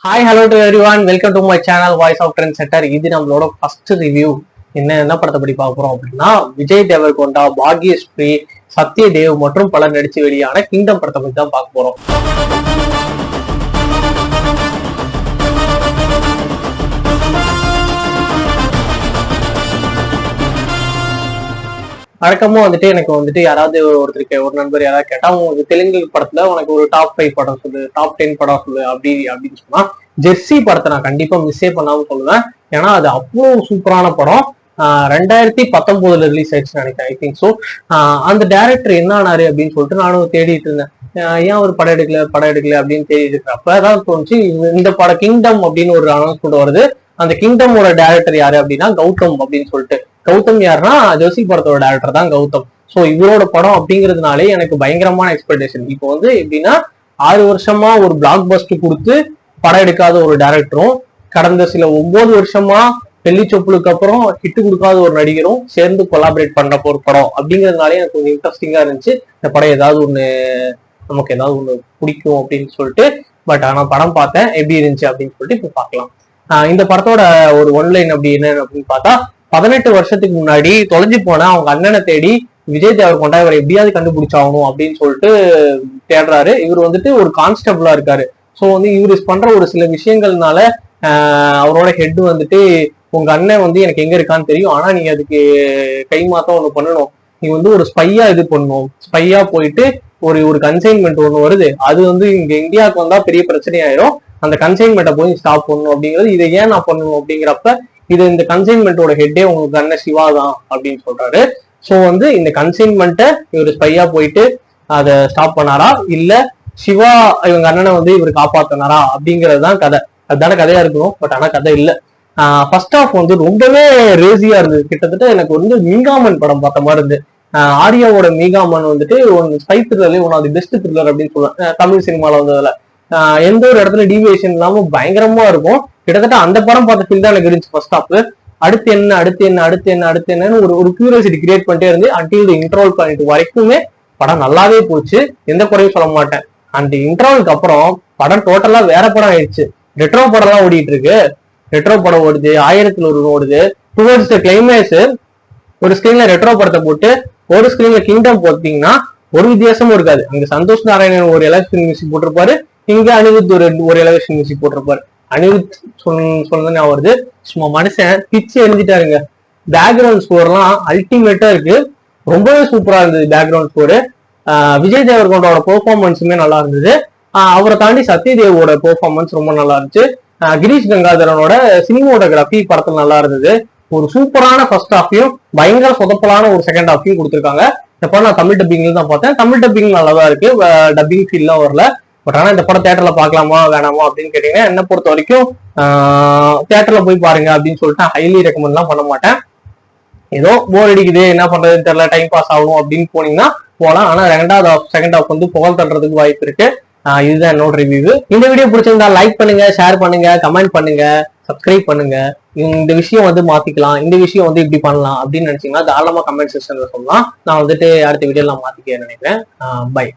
Hi hello to everyone, welcome to my channel voice of trend setter. இது நம்மளோட first review. என்ன படத்தை படி பார்க்க போறோம் அப்படின்னா, விஜய் தேவர்கொண்டா, பாக்யஸ்ரீ, சத்யதேவ் மற்றும் பலர் நடிச்சு வெளியான கிங்டம் படத்தை பத்தி தான் பார்க்க போறோம். வழக்கமும் எனக்கு யாராவது ஒரு நண்பர் யாராவது கேட்டா, உங்களுக்கு தெலுங்கு படத்துல உனக்கு ஒரு டாப் 5 படம் சொல்லு, டாப் 10 படம் சொல்லு அப்படின்னு சொன்னா ஜெர்சி படத்தை நான் கண்டிப்பா மிஸ்ஸே பண்ணாம சொல்லுவேன். ஏன்னா அது அவ்வளவு சூப்பரான படம். 2019 ரிலீஸ் ஆயிடுச்சு நினைக்கிறேன், ஐ திங்க் ஸோ. அந்த டைரக்டர் என்ன ஆனாரு அப்படின்னு சொல்லிட்டு நானும் தேடிட்டு இருந்தேன். ஏன் ஒரு படம் எடுக்கல அப்படின்னு தேடிட்டு இருக்கிறப்ப தான் தோணுச்சு, இந்த படம் கிங்டம் அப்படின்னு ஒரு அனௌன்ஸ்மெண்ட் வருது. அந்த கிங்டமோட டைரக்டர் யாரு அப்படின்னா கௌதம் அப்படின்னு சொல்லிட்டு. கௌதம் யாருன்னா ஜோசி படத்தோட டேரக்டர் தான் கௌதம். சோ இவரோட படம் அப்படிங்கிறதுனாலே எனக்கு பயங்கரமான எக்ஸ்பெக்டேஷன். இப்போ எப்படின்னா 6 வருஷமா ஒரு பிளாக் பஸ்ட் கொடுத்து படம் எடுக்காத ஒரு டைரக்டரும், கடந்த சில 9 வருஷமா வெள்ளி சொப்புளுக்கு அப்புறம் ஹிட் கொடுக்காத ஒரு நடிகரும் சேர்ந்து கொலாபரேட் பண்ற ஒரு படம் அப்படிங்கிறதுனாலே எனக்கு கொஞ்சம் இன்ட்ரெஸ்டிங்கா இருந்துச்சு. இந்த படம் நமக்கு ஏதாவது ஒண்ணு பிடிக்கும் அப்படின்னு சொல்லிட்டு. பட் ஆனா படம் பார்த்தேன், எப்படி இருந்துச்சு அப்படின்னு சொல்லிட்டு இப்ப பார்க்கலாம். இந்த படத்தோட ஒரு ஒன்லைன் அப்படி என்ன அப்படின்னு பார்த்தா, 18 வருஷத்துக்கு முன்னாடி தொலைஞ்சு போன அவங்க அண்ணனை தேடி விஜய் தேவர்கொண்டா இவரை எப்படியாவது கண்டுபிடிச்சாகணும் அப்படின்னு சொல்லிட்டு தேடுறாரு. இவர் ஒரு கான்ஸ்டபிளா இருக்காரு. ஸோ இவர் பண்ற ஒரு சில விஷயங்கள்னால அவரோட ஹெட் உங்க அண்ணன் எனக்கு எங்க இருக்கான்னு தெரியும், ஆனா நீங்க அதுக்கு கை மாத்தம் ஒண்ணு பண்ணணும். நீ ஒரு ஸ்பையா இது பண்ணணும். ஸ்பையா போயிட்டு ஒரு கன்சைன்மெண்ட் ஒண்ணு வருது. அது இங்க இந்தியாவுக்கு வந்தா பெரிய பிரச்சனை ஆயிரும். அந்த கன்சைன்மெண்ட்டை போய் ஸ்டாப் பண்ணணும் அப்படிங்கிறது. இதை ஏன் நான் பண்ணணும் அப்படிங்கிறப்ப, இந்த கன்சைன்மெண்டோட ஹெட்டே உங்களுக்கு அண்ணன் சிவா தான் அப்படின்னு சொல்றாரு. ஸோ இந்த கன்சைன்மெண்ட்டை இவர் ஸ்பையா போயிட்டு அதை ஸ்டாப் பண்ணாரா, இல்ல சிவா இவங்க அண்ணனை இவர் காப்பாத்தினாரா அப்படிங்கிறது தான் கதை. அதுதானே கதையா இருக்கணும். பட் ஆனா கதை இல்லை. ஃபர்ஸ்ட் ஆஃப் ரொம்பவே ரேசியா இருந்தது. கிட்டத்தட்ட எனக்கு மீகாமன் படம் பார்த்த மாதிரி இருந்து. ஆர்யாவோட மீகாமன் ஒன் ஸ்பை த்ரில்லர்லயே one of the best thriller அப்படின்னு சொல்லுவேன் தமிழ் சினிமால வந்ததுல. எந்த ஒரு இடத்துல டீவியேஷன் இல்லாம பயங்கரமா இருக்கும். கிட்டத்தட்ட அந்த படம் பார்த்த ஃபீல் தான் எனக்கு இருந்துச்சு ஃபர்ஸ்ட் ஹாஃப். அடுத்து என்னன்னு ஒரு கியூரியாசிட்டி கிரியேட் பண்ணிட்டே இருந்து அன்டில் தி இன்டர்வல் பாயிண்ட் வரைக்குமே படம் நல்லாவே போச்சு. எந்த குறையும் சொல்ல மாட்டேன். அந்த இன்டர்வலுக்கு அப்புறம் படம் டோட்டலா வேற படம் ஆயிடுச்சு. ரெட்ரோ படம் எல்லாம் ஓடிட்டு இருக்கு. ரெட்ரோ படம் ஓடுது, 1001 ஓடுது. டுவர்ட்ஸ் த கிளைமேக்ஸ் ஒரு ஸ்கிரீன்ல ரெட்ரோ படத்தை போட்டு ஒரு ஸ்கிரீன்ல கிங்டம் போட்டீங்கன்னா ஒரு வித்தியாசமும் இருக்காது. அங்க சந்தோஷ் நாராயணன் ஒரு எலக்ஷன் மியூசிக் போட்டிருப்பாரு, இங்க அனிருத் ஒரு எலக்ஷன் மியூசிக் போட்டிருப்பாரு. அனிருத் சொன்னதுன்னு வருது, சும்மா மனுஷன் பிச்சு எழுதிட்டாருங்க. பேக்ரவுண்ட் ஸ்கோர் எல்லாம் அல்டிமேட்டா இருக்கு. ரொம்பவே சூப்பரா இருந்தது பேக்ரவுண்ட் ஸ்கோரு. விஜய் தேவர்கொண்டாவோட பெர்ஃபார்மன்ஸுமே நல்லா இருந்தது. அவரை தாண்டி சத்யதேவோட பெர்ஃபார்மன்ஸ் ரொம்ப நல்லா இருந்துச்சு. கிரீஷ் கங்காதரனோட சினிமோட்டோகிராஃபி படத்துல நல்லா இருந்தது. ஒரு சூப்பரான ஃபர்ஸ்ட் ஹாஃபையும் பயங்கர சொதப்பலான ஒரு செகண்ட் ஹாஃபையும் கொடுத்துருக்காங்க. இந்த படம் நான் தமிழ் டப்பிங்ல தான் பார்த்தேன். தமிழ் டப்பிங் நல்லாதான் இருக்கு, டப்பிங் ஃபீல்லாம் வரல. பட் ஆனா இந்த படம் தியேட்டர்ல பாக்கலாமா வேணாமா அப்படின்னு கேட்டீங்கன்னா, என்ன பொறுத்த வரைக்கும் தியேட்டர்ல போய் பாருங்க அப்படின்னு சொல்லிட்டு ஹைலி ரெக்கமெண்ட் எல்லாம் பண்ண மாட்டேன். ஏதோ போர் அடிக்குது, என்ன பண்றதுன்னு தெரியல, டைம் பாஸ் ஆகணும் அப்படின்னு போனீங்கன்னா போகலாம். ஆனா செகண்ட் ஹாஃப் புகழ் தள்ளுறதுக்கு வாய்ப்பு இருக்கு. இதுதான் என்னோட ரிவ்யூ. இந்த வீடியோ பிடிச்சிருந்தா லைக் பண்ணுங்க, ஷேர் பண்ணுங்க, கமெண்ட் பண்ணுங்க, சப்ஸ்கிரைப் பண்ணுங்க. இந்த விஷயம் மாத்திக்கலாம், இந்த விஷயம் இப்படி பண்ணலாம் அப்படின்னு நினைச்சீங்கன்னா தாராளமா கமெண்ட் செக்ஷன்ல சொல்லலாம். நான் அடுத்த வீடியோல மாத்திக்க நினைக்கிறேன். பை.